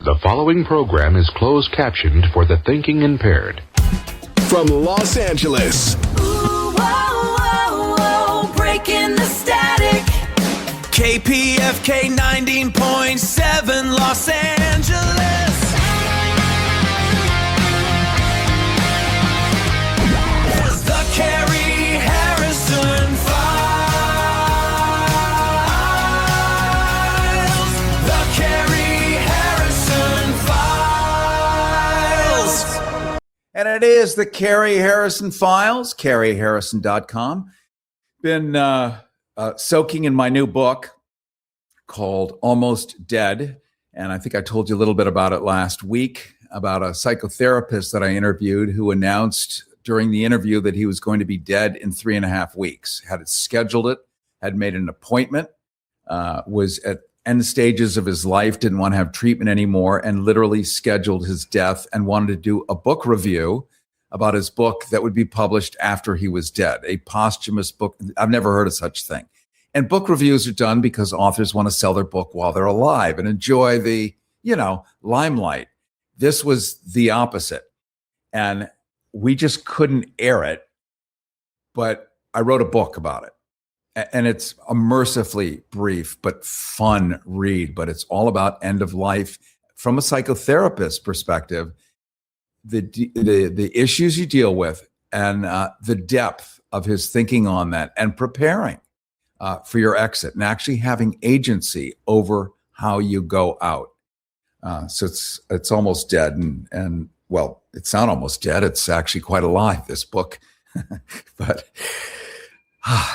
The following program is closed captioned for the thinking impaired. From Los Angeles. Ooh, whoa, whoa, whoa, breaking the static. KPFK 19.7 Los Angeles. It's the Cary Harrison Files. The Cary Harrison Files. And it is the Cary Harrison Files, CaryHarrison.com. Been soaking in my new book called Almost Dead. And I think I told you a little bit about it last week, about a psychotherapist that I interviewed who announced during the interview that he was going to be dead in 3.5 weeks. Had scheduled it, had made an appointment, was at end stages of his life, didn't want to have treatment anymore, and literally scheduled his death and wanted to do a book review about his book that would be published after he was dead, a posthumous book. I've never heard of such thing. And book reviews are done because authors want to sell their book while they're alive and enjoy the, limelight. This was the opposite. And we just couldn't air it. But I wrote a book about it. And it's a mercifully brief but fun read. But it's all about end of life from a psychotherapist perspective. The issues you deal with and the depth of his thinking on that and preparing for your exit and actually having agency over how you go out. So it's almost dead. And well, it's not almost dead. It's actually quite alive, this book. But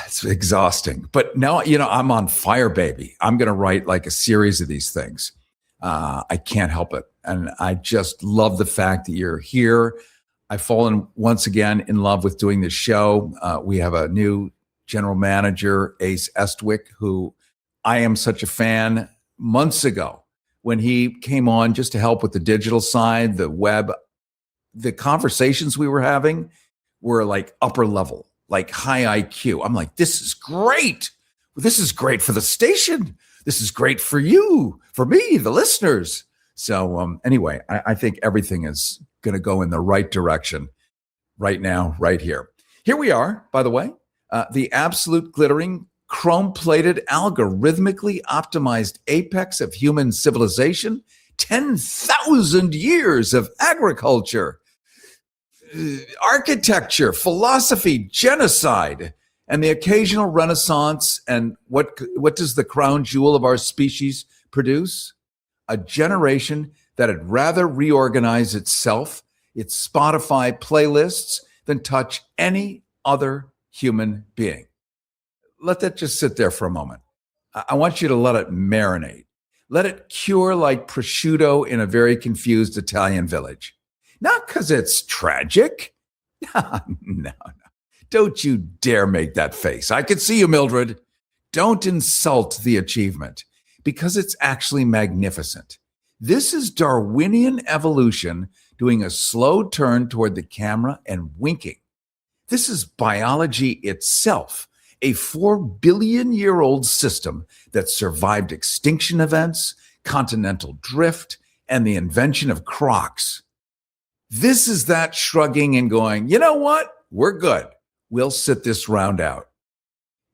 it's exhausting. But now, I'm on fire, baby. I'm going to write like a series of these things. I can't help it. And I just love the fact that you're here. I've fallen once again in love with doing this show. We have a new general manager, Ace Estwick, who I am such a fan. Months ago, when he came on just to help with the digital side, the web, the conversations we were having were like upper level, like high IQ. I'm like, this is great. This is great for the station. This is great for you, for me, the listeners. So anyway, I think everything is going to go in the right direction right now, right here. Here we are, by the way, the absolute glittering, chrome-plated, algorithmically optimized apex of human civilization, 10,000 years of agriculture, architecture, philosophy, genocide, and the occasional renaissance. And what does the crown jewel of our species produce? A generation that had rather reorganize itself, its Spotify playlists, than touch any other human being. Let that just sit there for a moment. I want you to let it marinate. Let it cure like prosciutto in a very confused Italian village. Not because it's tragic. No. Don't you dare make that face. I can see you, Mildred. Don't insult the achievement, because it's actually magnificent. This is Darwinian evolution doing a slow turn toward the camera and winking. This is biology itself, a 4 billion-year-old system that survived extinction events, continental drift, and the invention of Crocs. This is that shrugging and going, you know what? We're good. We'll sit this round out.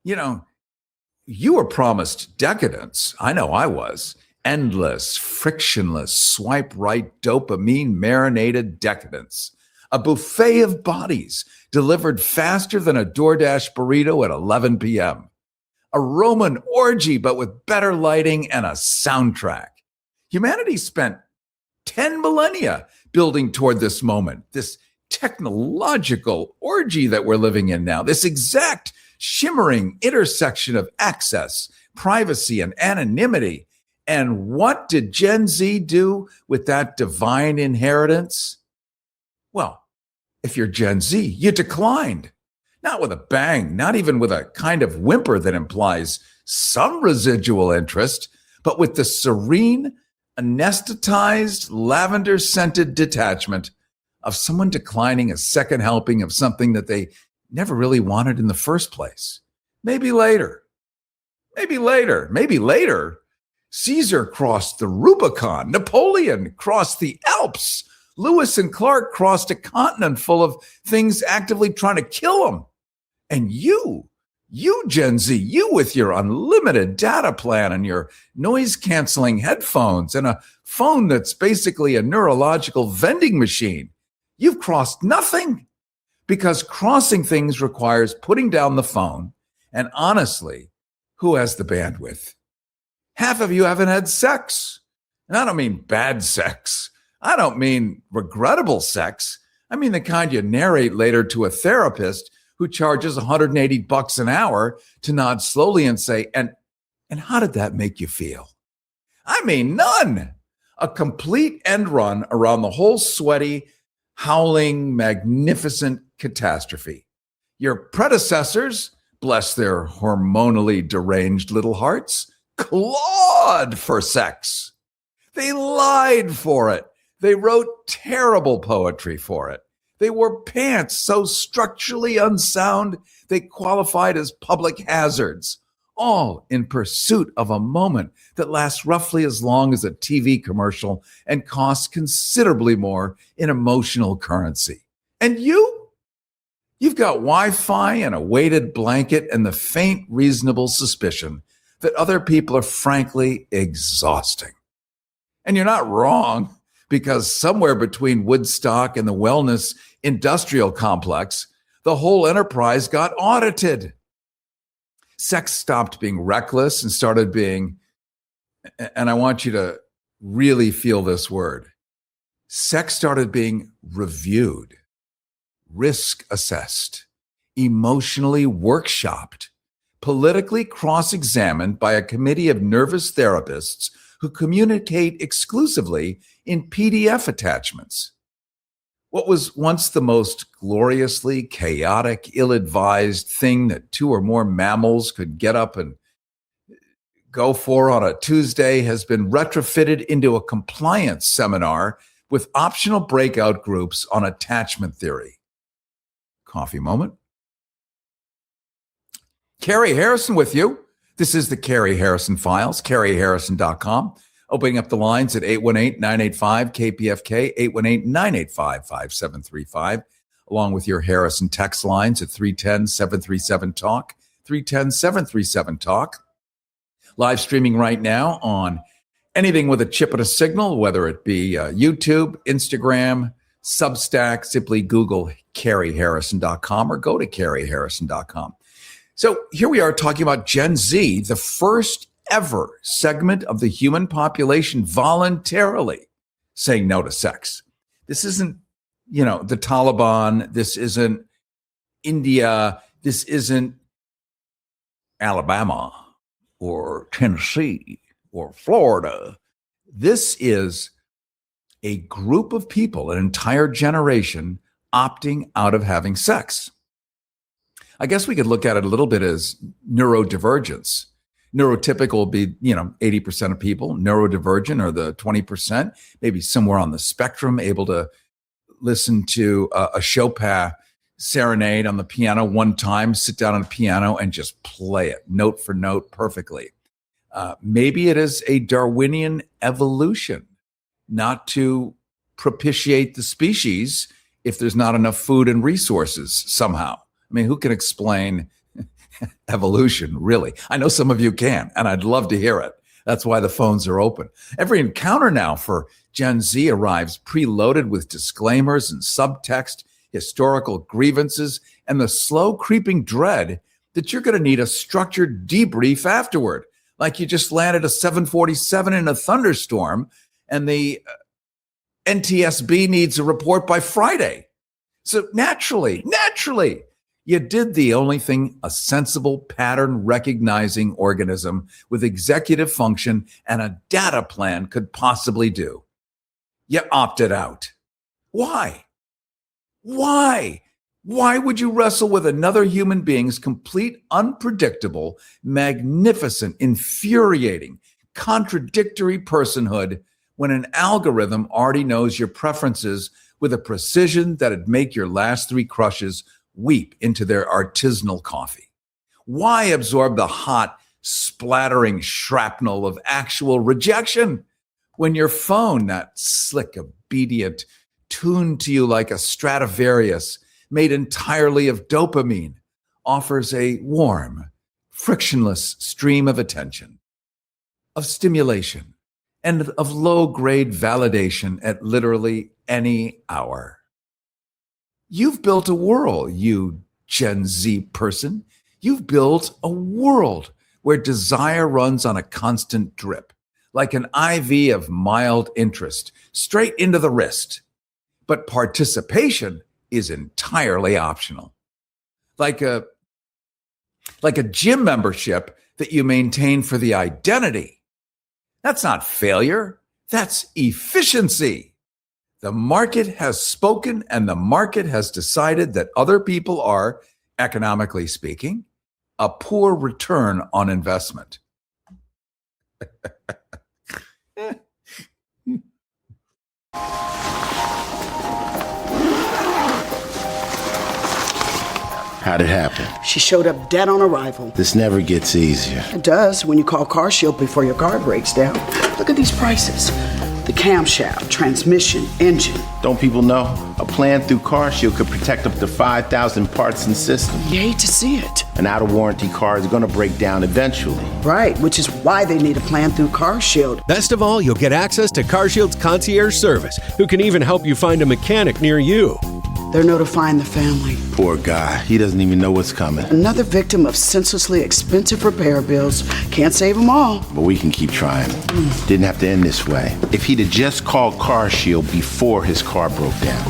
You were promised decadence. I know I was. Endless, frictionless, swipe right, dopamine marinated decadence. A buffet of bodies delivered faster than a DoorDash burrito at 11 p.m. A Roman orgy, but with better lighting and a soundtrack. Humanity spent 10 millennia building toward this moment, this technological orgy that we're living in now, this exact shimmering intersection of access, privacy, and anonymity. And what did Gen Z do with that divine inheritance? Well, if you're Gen Z, you declined. Not with a bang, not even with a kind of whimper that implies some residual interest, but with the serene, anesthetized, lavender-scented detachment of someone declining a second helping of something that they never really wanted in the first place. Maybe later. Caesar crossed the Rubicon. Napoleon crossed the Alps. Lewis and Clark crossed a continent full of things actively trying to kill them. And you Gen Z, you with your unlimited data plan and your noise-canceling headphones and a phone that's basically a neurological vending machine, you've crossed nothing. Because crossing things requires putting down the phone. And honestly, who has the bandwidth? Half of you haven't had sex. And I don't mean bad sex. I don't mean regrettable sex. I mean the kind you narrate later to a therapist who charges $180 an hour to nod slowly and say, and how did that make you feel? I mean, none. A complete end run around the whole sweaty, howling, magnificent catastrophe. Your predecessors, bless their hormonally deranged little hearts, clawed for sex. They lied for it. They wrote terrible poetry for it. They wore pants so structurally unsound they qualified as public hazards, all in pursuit of a moment that lasts roughly as long as a TV commercial and costs considerably more in emotional currency. And you've got Wi-Fi and a weighted blanket and the faint reasonable suspicion that other people are frankly exhausting. And you're not wrong, because somewhere between Woodstock and the wellness industrial complex, the whole enterprise got audited. Sex stopped being reckless and started being, and I want you to really feel this word, sex started being reviewed, risk assessed, emotionally workshopped, politically cross-examined by a committee of nervous therapists who communicate exclusively in PDF attachments. What was once the most gloriously chaotic, ill-advised thing that two or more mammals could get up and go for on a Tuesday has been retrofitted into a compliance seminar with optional breakout groups on attachment theory. Coffee moment. Cary Harrison with you. This is the Cary Harrison Files, CaryHarrison.com. Opening up the lines at 818-985-KPFK, 818-985-5735, along with your Harrison text lines at 310-737-TALK, 310-737-TALK. Live streaming right now on anything with a chip and a signal, whether it be YouTube, Instagram, Substack. Simply Google CaryHarrison.com or go to CaryHarrison.com. So here we are talking about Gen Z, the first ever segment of the human population voluntarily saying no to sex. This isn't, the Taliban. This isn't India. This isn't Alabama or Tennessee or Florida. This is a group of people, an entire generation opting out of having sex. I guess we could look at it a little bit as neurodivergence. Neurotypical will be, 80% of people. Neurodivergent are the 20%, maybe somewhere on the spectrum, able to listen to a Chopin serenade on the piano one time, sit down on a piano and just play it note for note perfectly. Maybe it is a Darwinian evolution, not to propitiate the species if there's not enough food and resources somehow. I mean, who can explain evolution, really? I know some of you can, and I'd love to hear it. That's why the phones are open. Every encounter now for Gen Z arrives preloaded with disclaimers and subtext, historical grievances, and the slow creeping dread that you're going to need a structured debrief afterward, like you just landed a 747 in a thunderstorm and the NTSB needs a report by Friday. So naturally, you did the only thing a sensible pattern recognizing organism with executive function and a data plan could possibly do. You opted out. Why? Why would you wrestle with another human being's complete, unpredictable, magnificent, infuriating, contradictory personhood when an algorithm already knows your preferences with a precision that'd make your last three crushes weep into their artisanal coffee? Why absorb the hot, splattering shrapnel of actual rejection when your phone, that slick, obedient, tuned to you like a Stradivarius made entirely of dopamine, offers a warm, frictionless stream of attention, of stimulation, and of low-grade validation at literally any hour. You've built a world, you Gen Z person. You've built a world where desire runs on a constant drip, like an IV of mild interest, straight into the wrist. But participation is entirely optional. Like a gym membership that you maintain for the identity. That's not failure. That's efficiency. The market has spoken, and the market has decided that other people are, economically speaking, a poor return on investment. How'd it happen? She showed up dead on arrival. This never gets easier. It does when you call CarShield before your car breaks down. Look at these prices. The camshaft, transmission, engine. Don't people know? A plan through CarShield could protect up to 5,000 parts and systems. You hate to see it. An out-of-warranty car is going to break down eventually. Right, which is why they need a plan through CarShield. Best of all, you'll get access to CarShield's concierge service, who can even help you find a mechanic near you. They're notifying the family. Poor guy. He doesn't even know what's coming. Another victim of senselessly expensive repair bills. Can't save them all. But we can keep trying. Didn't have to end this way. If he'd have just called CarShield before his car broke down.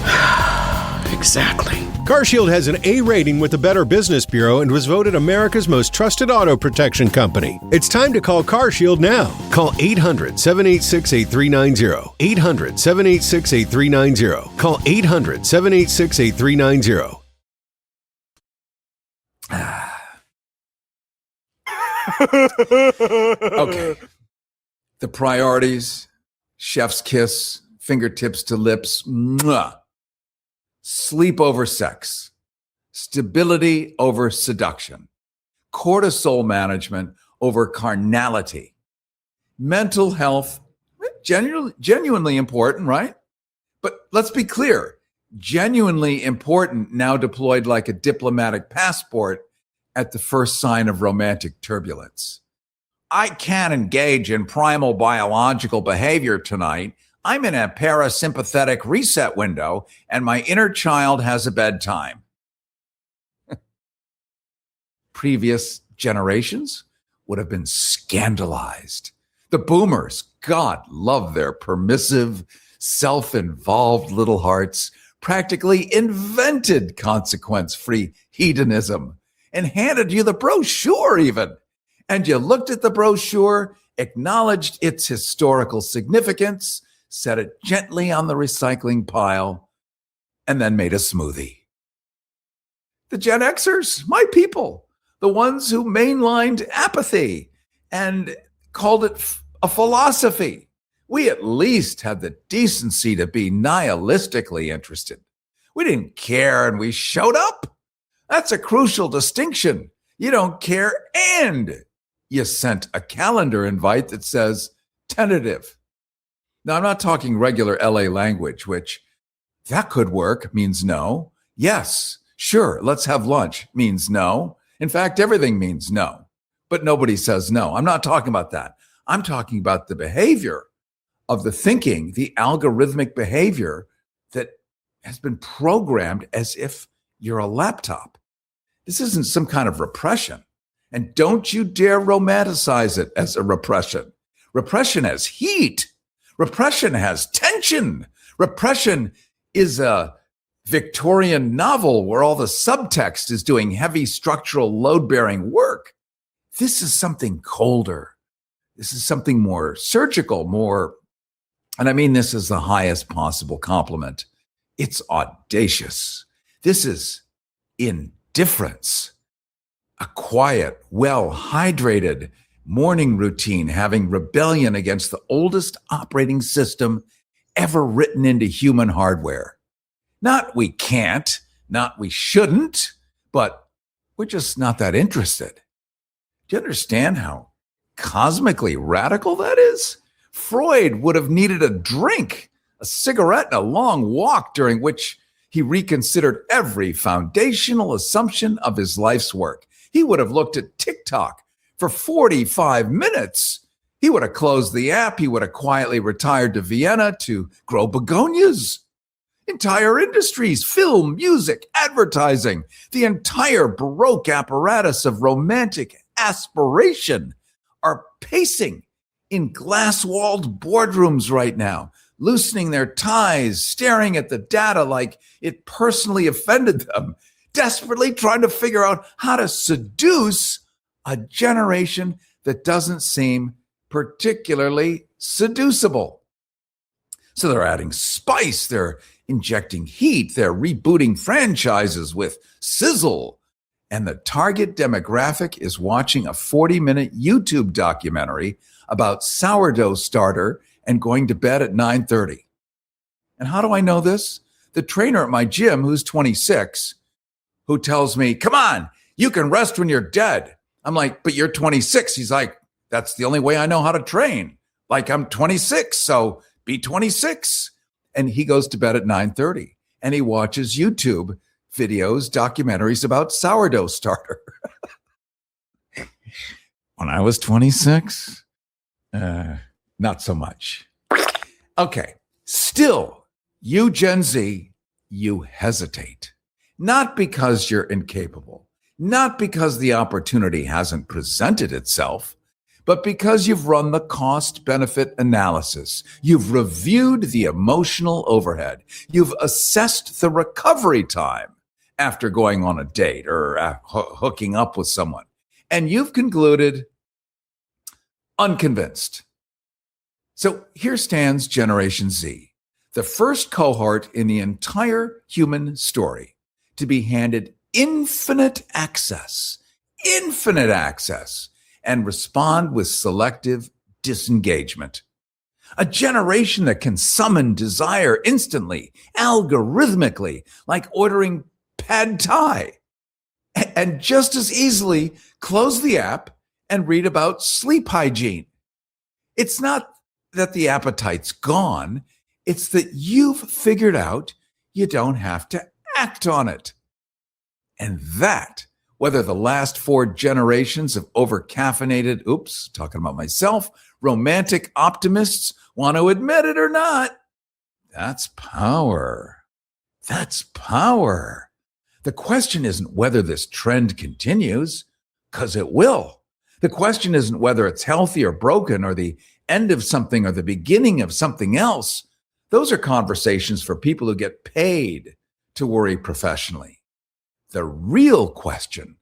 Exactly. CarShield has an A rating with the Better Business Bureau and was voted America's most trusted auto protection company. It's time to call CarShield now. Call 800-786-8390. 800-786-8390. Call 800-786-8390. Okay. The priorities, chef's kiss, fingertips to lips, mwah. Sleep over sex, stability over seduction, cortisol management over carnality, mental health, genuinely important, right? But let's be clear, genuinely important now deployed like a diplomatic passport at the first sign of romantic turbulence. I can't engage in primal biological behavior tonight. I'm in a parasympathetic reset window, and my inner child has a bedtime. Previous generations would have been scandalized. The boomers, God love their permissive, self-involved little hearts, practically invented consequence-free hedonism and handed you the brochure even. And you looked at the brochure, acknowledged its historical significance, set it gently on the recycling pile, and then made a smoothie. The Gen Xers, my people, the ones who mainlined apathy and called it a philosophy. We at least had the decency to be nihilistically interested. We didn't care and we showed up. That's a crucial distinction. You don't care and you sent a calendar invite that says tentative. Now, I'm not talking regular LA language, which that could work means no. Yes, sure, let's have lunch means no. In fact, everything means no, but nobody says no. I'm not talking about that. I'm talking about the behavior of the thinking, the algorithmic behavior that has been programmed as if you're a laptop. This isn't some kind of repression. And don't you dare romanticize it as a repression. Repression has heat. Repression has tension. Repression is a Victorian novel where all the subtext is doing heavy structural load-bearing work. This is something colder. This is something more surgical, more, and I mean this is the highest possible compliment. It's audacious. This is indifference. A quiet, well-hydrated morning routine having rebellion against the oldest operating system ever written into human hardware. Not we can't, not we shouldn't, but we're just not that interested. Do you understand how cosmically radical that is? Freud would have needed a drink, a cigarette, and a long walk during which he reconsidered every foundational assumption of his life's work. He would have looked at TikTok for 45 minutes. He would have closed the app. He would have quietly retired to Vienna to grow begonias. Entire industries, film, music, advertising, the entire Baroque apparatus of romantic aspiration are pacing in glass-walled boardrooms right now, loosening their ties, staring at the data like it personally offended them, desperately trying to figure out how to seduce a generation that doesn't seem particularly seducible. So they're adding spice, they're injecting heat, they're rebooting franchises with sizzle, and the target demographic is watching a 40-minute YouTube documentary about sourdough starter and going to bed at 9:30. And how do I know this? The trainer at my gym, who's 26, who tells me, come on, you can rest when you're dead. I'm like, but you're 26. He's like, that's the only way I know how to train. Like, I'm 26, so be 26. And he goes to bed at 9:30 and he watches YouTube videos, documentaries about sourdough starter. When I was 26, not so much. Okay, still, you Gen Z, you hesitate. Not because you're incapable, not because the opportunity hasn't presented itself, but because you've run the cost-benefit analysis. You've reviewed the emotional overhead. You've assessed the recovery time after going on a date or hooking up with someone. And you've concluded unconvinced. So here stands Generation Z, the first cohort in the entire human story to be handed infinite access, and respond with selective disengagement. A generation that can summon desire instantly, algorithmically, like ordering pad thai, and just as easily close the app and read about sleep hygiene. It's not that the appetite's gone, it's that you've figured out you don't have to act on it. And that, whether the last 4 generations of over-caffeinated, talking about myself, romantic optimists want to admit it or not, that's power. That's power. The question isn't whether this trend continues, because it will. The question isn't whether it's healthy or broken or the end of something or the beginning of something else. Those are conversations for people who get paid to worry professionally. The real question,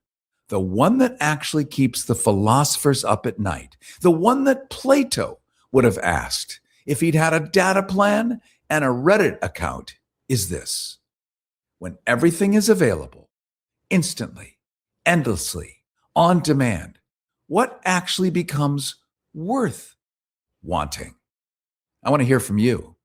the one that actually keeps the philosophers up at night, the one that Plato would have asked if he'd had a data plan and a Reddit account, is this. When everything is available, instantly, endlessly, on demand, what actually becomes worth wanting? I want to hear from you.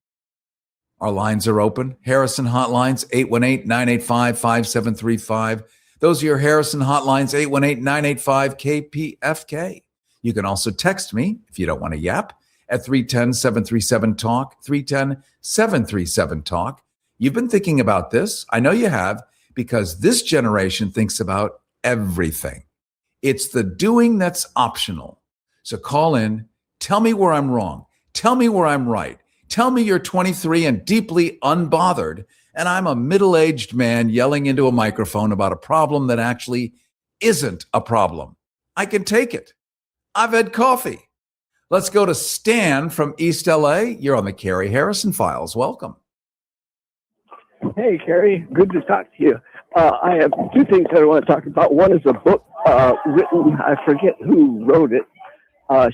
Our lines are open. Harrison Hotlines, 818-985-5735. Those are your Harrison Hotlines, 818-985-KPFK. You can also text me, if you don't want to yap, at 310-737-TALK, 310-737-TALK. You've been thinking about this. I know you have, because this generation thinks about everything. It's the doing that's optional. So call in, tell me where I'm wrong, tell me where I'm right. Tell me you're 23 and deeply unbothered, and I'm a middle-aged man yelling into a microphone about a problem that actually isn't a problem. I can take it. I've had coffee. Let's go to Stan from East LA. You're on the Cary Harrison Files. Welcome. Hey, Cary. Good to talk to you. I have 2 things that I want to talk about. One is a book written, I forget who wrote it.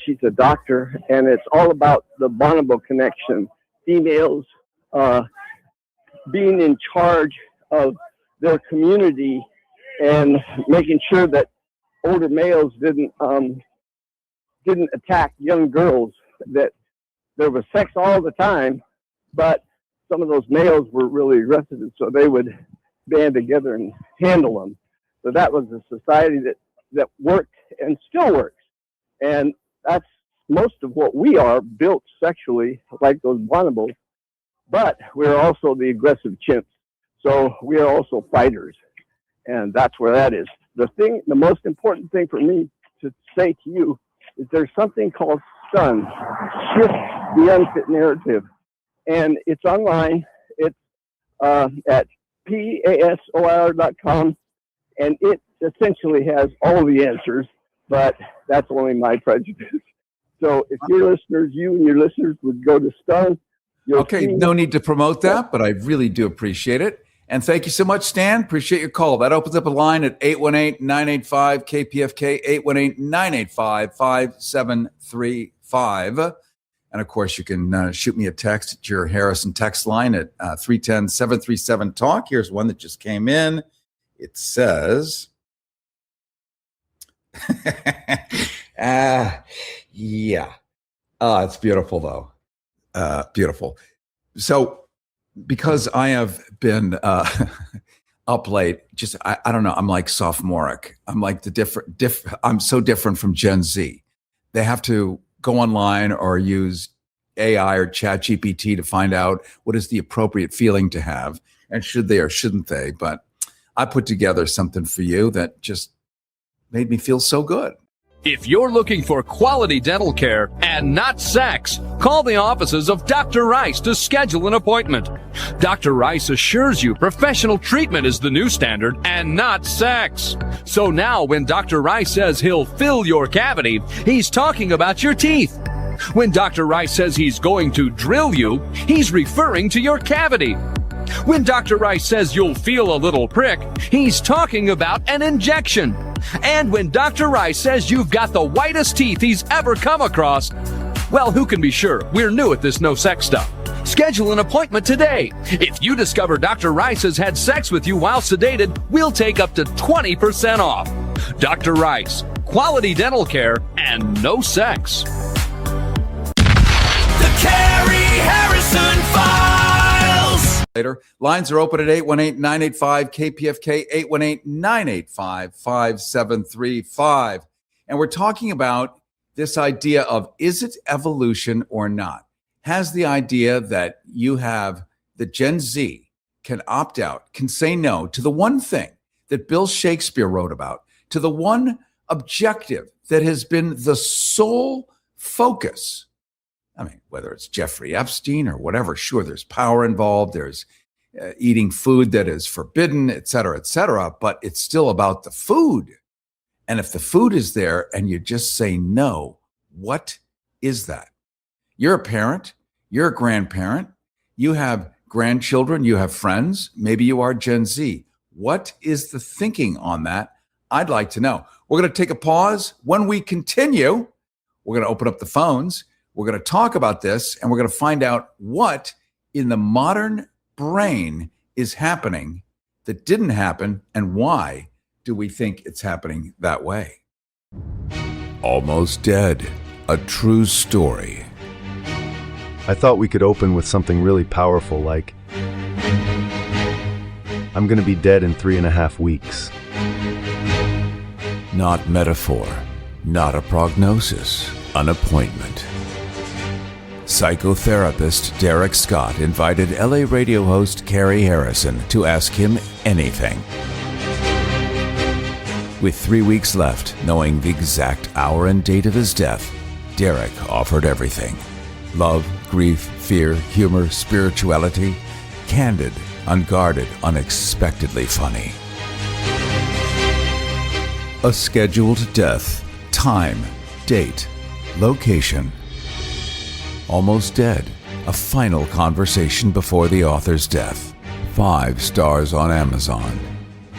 She's a doctor, and it's all about the Bonobo connection. Females being in charge of their community and making sure that older males didn't attack young girls. That there was sex all the time, but some of those males were really aggressive, and so they would band together and handle them. So that was a society that that worked and still works. And that's most of what we are, built sexually like those bonobos. But we're also the aggressive chimps. So we are also fighters. And that's where that is. The most important thing for me to say to you is there's something called STUN, Shift the Unfit Narrative. And it's online. It's at PASOIR.com. And it essentially has all the answers, but that's only my prejudice. So if your listeners, you and your listeners would go to STUN. Okay, no need to promote that, but I really do appreciate it. And thank you so much, Stan. Appreciate your call. That opens up a line at 818-985-KPFK, 818-985-5735. And, of course, you can shoot me a text at your Harrison text line at 310-737-TALK. Here's one that just came in. It says, yeah. It's beautiful, though. Beautiful. So, because I have been up late, just I don't know. I'm like sophomoric. I'm like the I'm so different from Gen Z. They have to go online or use AI or Chat GPT to find out what is the appropriate feeling to have, and should they or shouldn't they. But I put together something for you that just made me feel so good. If you're looking for quality dental care and not sex, call the offices of Dr. Rice to schedule an appointment. Dr. Rice assures you professional treatment is the new standard and not sex. So now when Dr. Rice says he'll fill your cavity, he's talking about your teeth. When Dr. Rice says he's going to drill you, he's referring to your cavity. When Dr. Rice says you'll feel a little prick, he's talking about an injection. And when Dr. Rice says you've got the whitest teeth he's ever come across, well, who can be sure? We're new at this no sex stuff. Schedule an appointment today. If you discover Dr. Rice has had sex with you while sedated, we'll take up to 20% off. Dr. Rice, quality dental care and no sex. The Cary Harrison Files. Later. Lines are open at 818-985-KPFK, 818-985-5735. And we're talking about this idea of, is it evolution or not? Has the idea that you have the Gen Z can opt out, can say no to the one thing that Bill Shakespeare wrote about, to the one objective that has been the sole focus. I mean, whether it's Jeffrey Epstein or whatever, sure, there's power involved, there's eating food that is forbidden, et cetera, but it's still about the food. And if the food is there and you just say no, what is that? You're a parent, you're a grandparent, you have grandchildren, you have friends, maybe you are Gen Z. What is the thinking on that? I'd like to know. We're going to take a pause. When we continue, we're going to open up the phones. We're going to talk about this, and we're going to find out what in the modern brain is happening that didn't happen, and why do we think it's happening that way? Almost Dead, a true story. I thought we could open with something really powerful like, I'm going to be dead in 3.5 weeks. Not metaphor, not a prognosis, an appointment. Psychotherapist Derek Scott invited LA radio host Cary Harrison to ask him anything. With 3 weeks left, knowing the exact hour and date of his death, Derek offered everything. Love, grief, fear, humor, spirituality. Candid, unguarded, unexpectedly funny. A scheduled death, time, date, location. Almost Dead, a final conversation before the author's death. 5 stars on Amazon.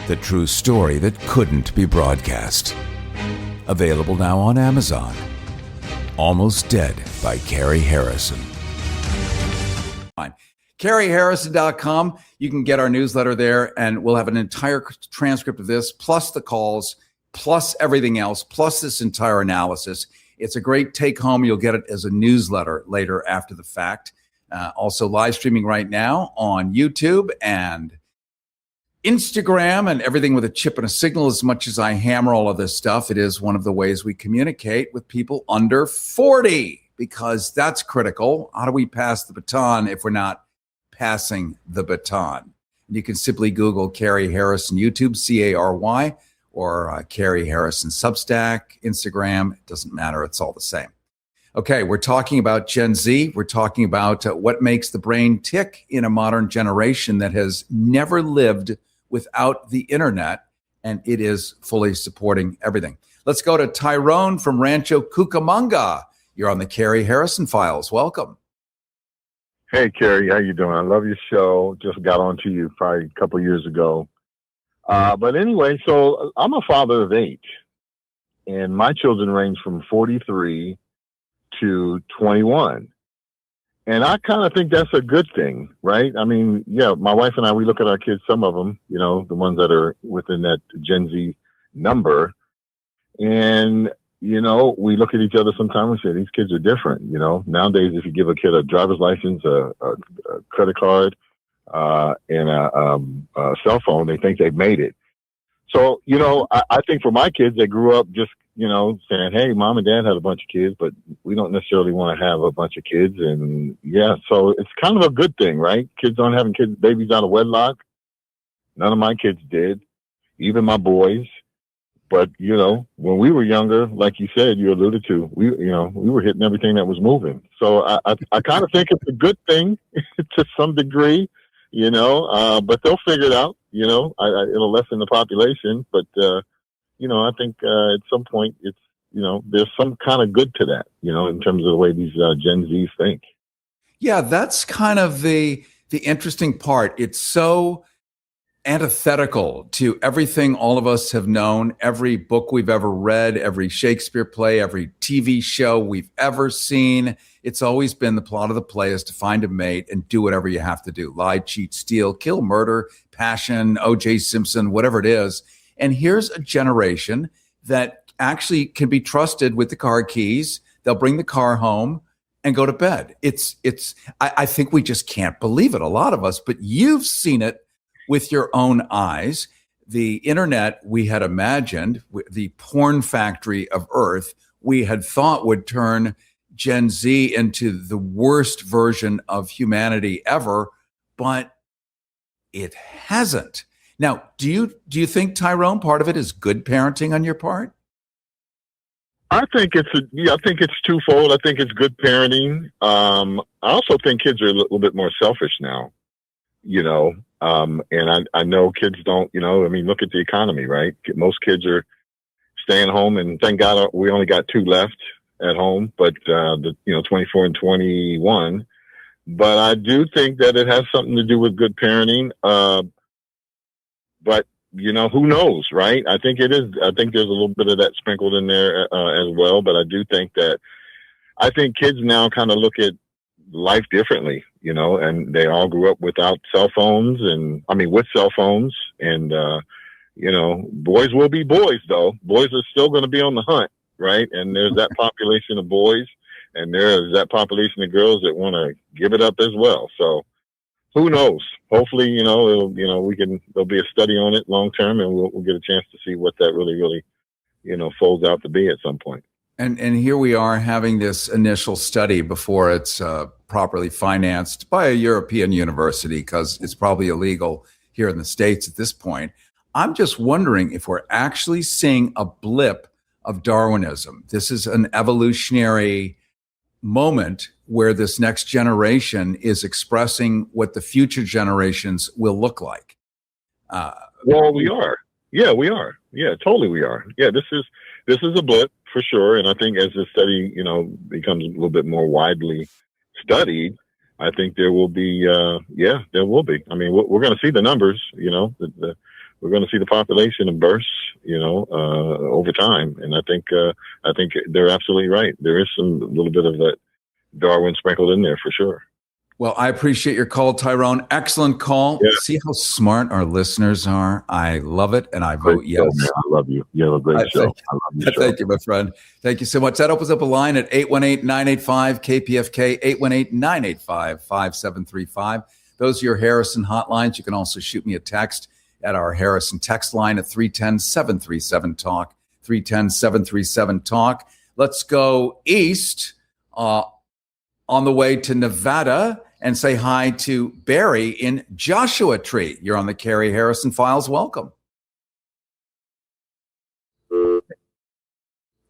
The true story that couldn't be broadcast. Available now on Amazon. Almost Dead by Cary Harrison. CaryHarrison.com. You can get our newsletter there, and we'll have an entire transcript of this, plus the calls, plus everything else, plus this entire analysis. It's a great take home. You'll get it as a newsletter later after the fact. Also live streaming right now on YouTube and Instagram and everything with a chip and a signal. As much as I hammer all of this stuff, it is one of the ways we communicate with people under 40, because that's critical. How do we pass the baton if we're not passing the baton? You can simply Google Cary Harrison YouTube, Cary, or Cary Harrison Substack, Instagram. It doesn't matter. It's all the same. Okay, we're talking about Gen Z. We're talking about what makes the brain tick in a modern generation that has never lived without the internet, and it is fully supporting everything. Let's go to Tyrone from Rancho Cucamonga. You're on the Cary Harrison Files. Welcome. Hey, Cary, how you doing? I love your show. Just got onto you probably a couple years ago. But anyway, so I'm a father of 8, and my children range from 43 to 21. And I kind of think that's a good thing, right? I mean, yeah, my wife and I, we look at our kids, some of them, you know, the ones that are within that Gen Z number. And, you know, we look at each other sometimes and say, these kids are different. You know, nowadays, if you give a kid a driver's license, a credit card, and a cell phone, they think they've made it. So, you know, I think for my kids, they grew up just, you know, saying, hey, mom and dad had a bunch of kids, but we don't necessarily want to have a bunch of kids. And yeah, so it's kind of a good thing, right? Kids aren't having babies out of wedlock. None of my kids did, even my boys. But, you know, when we were younger, like you said, you alluded to, we were hitting everything that was moving. So I kind of think it's a good thing to some degree, you know, but they'll figure it out, you know, it'll lessen the population. But, you know, I think at some point it's, you know, there's some kind of good to that, you know, in terms of the way these Gen Zs think. Yeah, that's kind of the interesting part. It's so antithetical to everything all of us have known, every book we've ever read, every Shakespeare play, every TV show we've ever seen. It's always been the plot of the play is to find a mate and do whatever you have to do. Lie, cheat, steal, kill, murder, passion, O.J. Simpson, whatever it is. And here's a generation that actually can be trusted with the car keys. They'll bring the car home and go to bed. I think we just can't believe it, a lot of us, but you've seen it with your own eyes. The internet we had imagined, the porn factory of Earth, we had thought would turn Gen Z into the worst version of humanity ever, but it hasn't. Now, do you think, Tyrone, part of it is good parenting on your part? I think it's twofold. I think it's good parenting. I also think kids are a little bit more selfish now, you know. And I know kids don't, you know, I mean, look at the economy, right? Most kids are staying home, and thank God we only got 2 left at home, but, 24 and 21. But I do think that it has something to do with good parenting. But, you know, who knows, right? I think it is. I think there's a little bit of that sprinkled in there as well. But I do think kids now kind of look at life differently, you know, and they all grew up without cell phones with cell phones. And, you know, boys will be boys, though. Boys are still going to be on the hunt, right? And there's that population of boys, and there's that population of girls that want to give it up as well. So who knows? Hopefully, you know, there'll be a study on it long term, and we'll get a chance to see what that really, you know, folds out to be at some point. And here we are having this initial study before it's properly financed by a European university, because it's probably illegal here in the States at this point. I'm just wondering if we're actually seeing a blip of Darwinism. This is an evolutionary moment where this next generation is expressing what the future generations will look like. Well, we are. Yeah, we are. Yeah, totally we are. Yeah, this is a blip for sure. And I think as the study, you know, becomes a little bit more widely studied, I think there will be, there will be. I mean, we're going to see the numbers, you know, we're going to see the population of births, you know, over time. And I think they're absolutely right. There is a little bit of that Darwin sprinkled in there for sure. Well, I appreciate your call, Tyrone. Excellent call. Yeah. See how smart our listeners are. I love it, and I vote yes. Man. I love you. You have a great show. I love your show. Thank you, my friend. Thank you so much. That opens up a line at 818-985-KPFK, 818-985-5735. Those are your Harrison hotlines. You can also shoot me a text. at our Harrison text line at 310-737-TALK, 310-737-TALK. Let's go east on the way to Nevada and say hi to Barry in Joshua Tree. You're on the Cary Harrison Files. Welcome.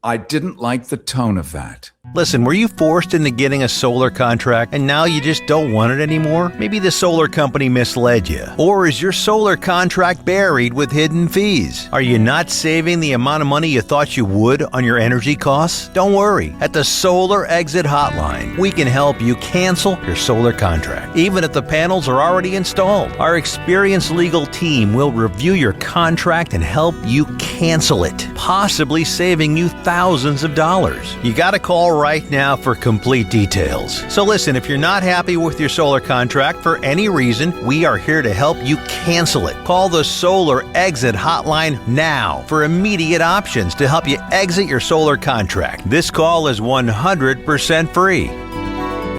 I didn't like the tone of that. Listen, were you forced into getting a solar contract and now you just don't want it anymore? Maybe the solar company misled you. Or is your solar contract buried with hidden fees? Are you not saving the amount of money you thought you would on your energy costs? Don't worry. At the Solar Exit Hotline, we can help you cancel your solar contract, even if the panels are already installed. Our experienced legal team will review your contract and help you cancel it, possibly saving you thousands of dollars. You got to call right now for complete details. So listen, if you're not happy with your solar contract for any reason, we are here to help you cancel it. Call the Solar Exit Hotline now for immediate options to help you exit your solar contract. This call is 100% free.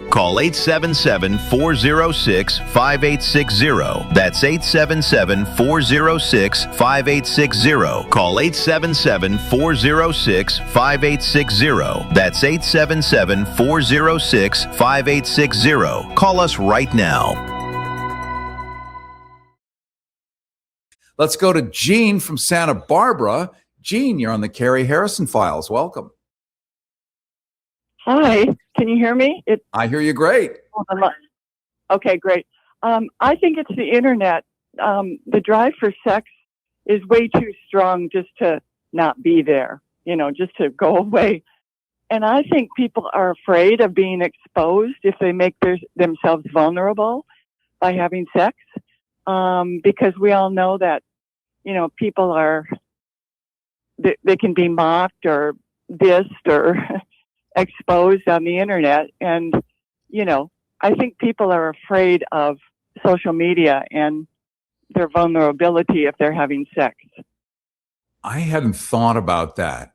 Call 877-406-5860. That's 877-406-5860. Call 877-406-5860. That's 877-406-5860. Call us right now. Let's go to Gene from Santa Barbara. Gene, you're on the Cary Harrison Files. Welcome. Hi, can you hear me? I hear you great. Okay, great. I think it's the internet. The drive for sex is way too strong just to not be there, just to go away. And I think people are afraid of being exposed if they make themselves vulnerable by having sex, because we all know that, people are, they can be mocked or dissed or exposed on the internet. And, I think people are afraid of social media and their vulnerability if they're having sex. I hadn't thought about that.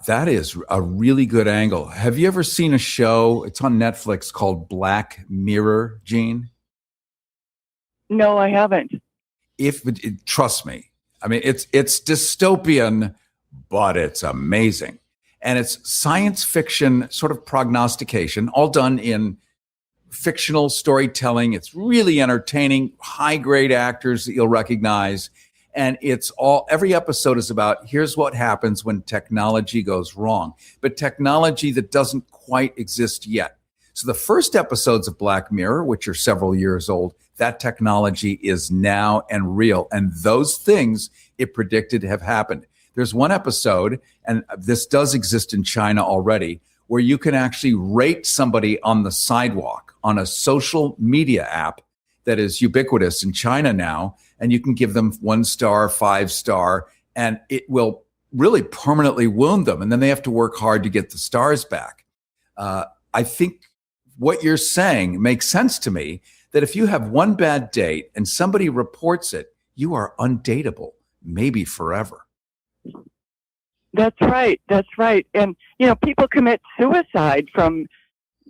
That is a really good angle. Have you ever seen a show? It's on Netflix called Black Mirror, Gene? No, I haven't. Trust me. I mean, it's dystopian, but it's amazing. And it's science fiction sort of prognostication, all done in fictional storytelling. It's really entertaining, high-grade actors that you'll recognize. And every episode is about, here's what happens when technology goes wrong, but technology that doesn't quite exist yet. So the first episodes of Black Mirror, which are several years old, that technology is now and real. And those things it predicted have happened. There's one episode, and this does exist in China already, where you can actually rate somebody on the sidewalk on a social media app that is ubiquitous in China now. And you can give them 1 star, 5 star, and it will really permanently wound them. And then they have to work hard to get the stars back. I think what you're saying makes sense to me, that if you have one bad date and somebody reports it, you are undateable, maybe forever. That's right. That's right. And, people commit suicide from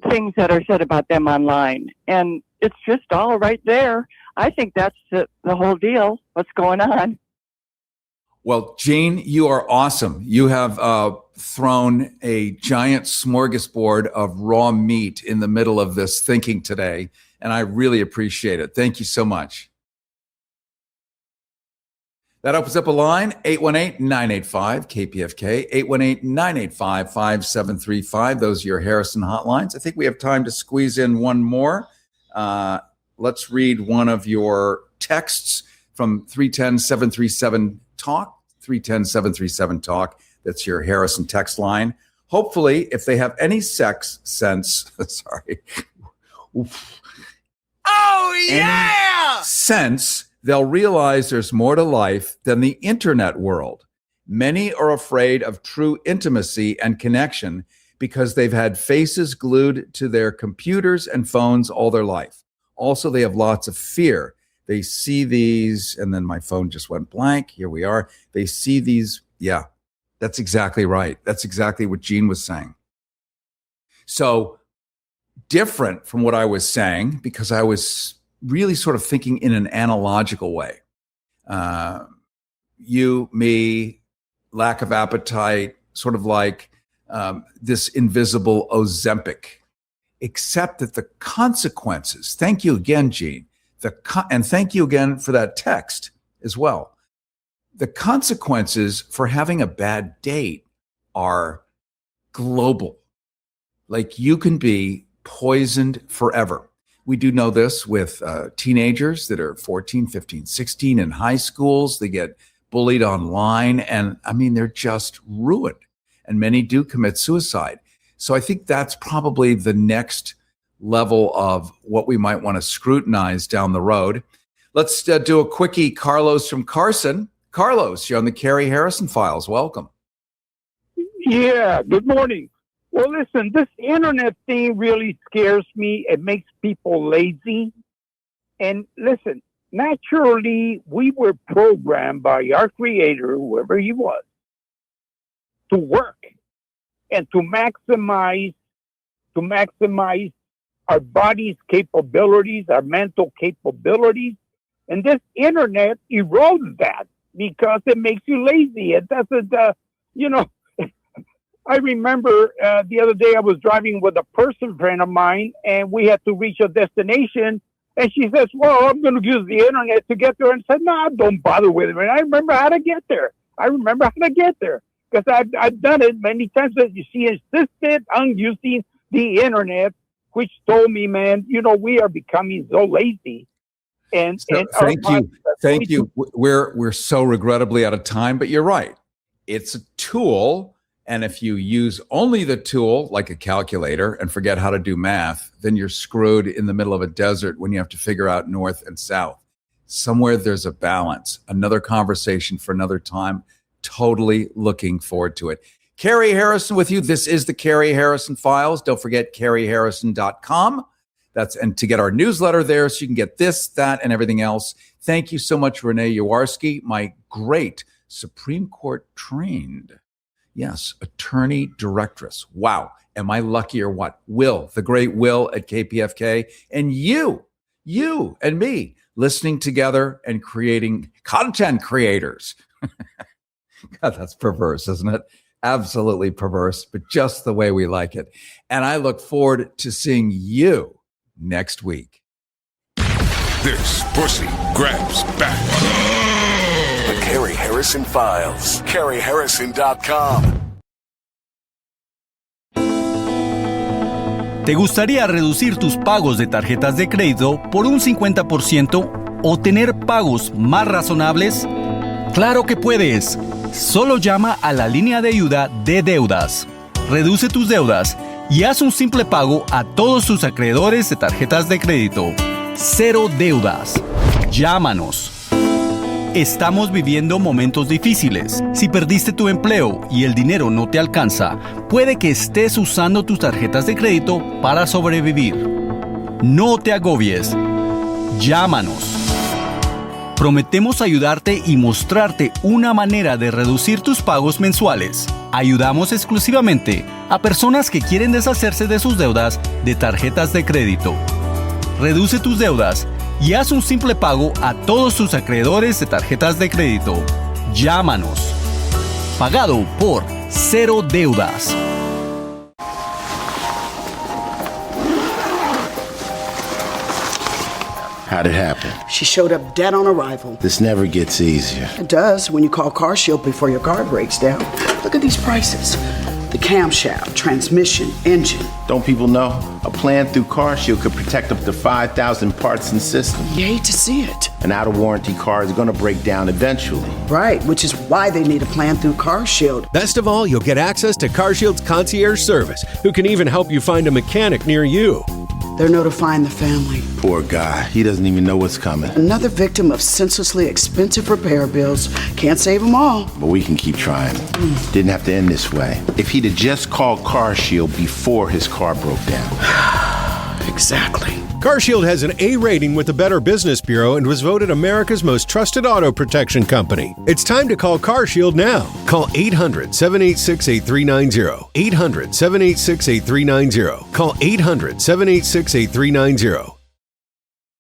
things that are said about them online. And it's just all right there. I think that's the whole deal. What's going on? Well, Gene, you are awesome. You have thrown a giant smorgasbord of raw meat in the middle of this thinking today. And I really appreciate it. Thank you so much. That opens up a line, 818-985-KPFK, 818-985-5735. Those are your Harrison hotlines. I think we have time to squeeze in one more. Let's read one of your texts from 310-737-TALK, 310-737-TALK. That's your Harrison text line. Hopefully, if they have any sense, sorry. Oh, yeah! Sense, they'll realize there's more to life than the internet world. Many are afraid of true intimacy and connection because they've had faces glued to their computers and phones all their life. Also, they have lots of fear. They see these, and then my phone just went blank. Here we are. They see these. Yeah, that's exactly right. That's exactly what Gene was saying. So different from what I was saying, because I was really sort of thinking in an analogical way. you, me, lack of appetite, sort of like this invisible Ozempic, except that the consequences, thank you again, Gene, and thank you again for that text as well. The consequences for having a bad date are global. Like you can be poisoned forever. We do know this with teenagers that are 14, 15, 16 in high schools. They get bullied online, and I mean, they're just ruined. And many do commit suicide. So I think that's probably the next level of what we might want to scrutinize down the road. Let's do a quickie. Carlos from Carson. Carlos, you're on the Cary Harrison Files. Welcome. Yeah, good morning. Well, listen, this internet thing really scares me. It makes people lazy. And listen, naturally, we were programmed by our creator, whoever he was, to work and to maximize our body's capabilities, our mental capabilities. And this internet erodes that because it makes you lazy. It doesn't, I remember the other day I was driving with a person friend of mine, and we had to reach a destination. And she says, well, I'm going to use the internet to get there. And I said, no, don't bother with it. And I remember how to get there. Because I've done it many times. As you see, insisted on using the internet, which told me, man, we are becoming so lazy. And thank you. We're so regrettably out of time, but you're right. It's a tool. And if you use only the tool, like a calculator, and forget how to do math, then you're screwed in the middle of a desert when you have to figure out north and south. Somewhere there's a balance. Another conversation for another time. Totally looking forward to it. Cary Harrison with you. This is the Cary Harrison Files. Don't forget CaryHarrison.com. And to get our newsletter there so you can get this, that, and everything else. Thank you so much, Renee Yawarski, my great Supreme Court trained, yes, attorney directress. Wow. Am I lucky or what? Will, the great Will at KPFK, and you and me listening together and creating content creators. God, that's perverse, isn't it? Absolutely perverse, but just the way we like it. And I look forward to seeing you next week. This pussy grabs back. The Cary Harrison Files. CaryHarrison.com. ¿Te gustaría reducir tus pagos de tarjetas de crédito por un 50% o tener pagos más razonables? ¡Claro que puedes! Solo llama a la línea de ayuda de deudas. Reduce tus deudas y haz un simple pago a todos tus acreedores de tarjetas de crédito. Cero deudas. Llámanos. Estamos viviendo momentos difíciles. Si perdiste tu empleo y el dinero no te alcanza, puede que estés usando tus tarjetas de crédito para sobrevivir. No te agobies. Llámanos. Prometemos ayudarte y mostrarte una manera de reducir tus pagos mensuales. Ayudamos exclusivamente a personas que quieren deshacerse de sus deudas de tarjetas de crédito. Reduce tus deudas y haz un simple pago a todos tus acreedores de tarjetas de crédito. Llámanos. Pagado por Cero Deudas. How'd it happen? She showed up dead on arrival. This never gets easier. It does when you call CarShield before your car breaks down. Look at these prices. The camshaft, transmission, engine. Don't people know? A plan through CarShield could protect up to 5,000 parts and systems. You hate to see it. An out-of-warranty car is going to break down eventually. Right, which is why they need a plan through CarShield. Best of all, you'll get access to CarShield's concierge service, who can even help you find a mechanic near you. They're notifying the family. Poor guy. He doesn't even know what's coming. Another victim of senselessly expensive repair bills. Can't save them all. But we can keep trying. Didn't have to end this way. If he'd have just called CarShield before his car broke down. Exactly. CarShield has an A rating with the Better Business Bureau and was voted America's most trusted auto protection company. It's time to call CarShield now. Call 800-786-8390. 800-786-8390. Call 800-786-8390.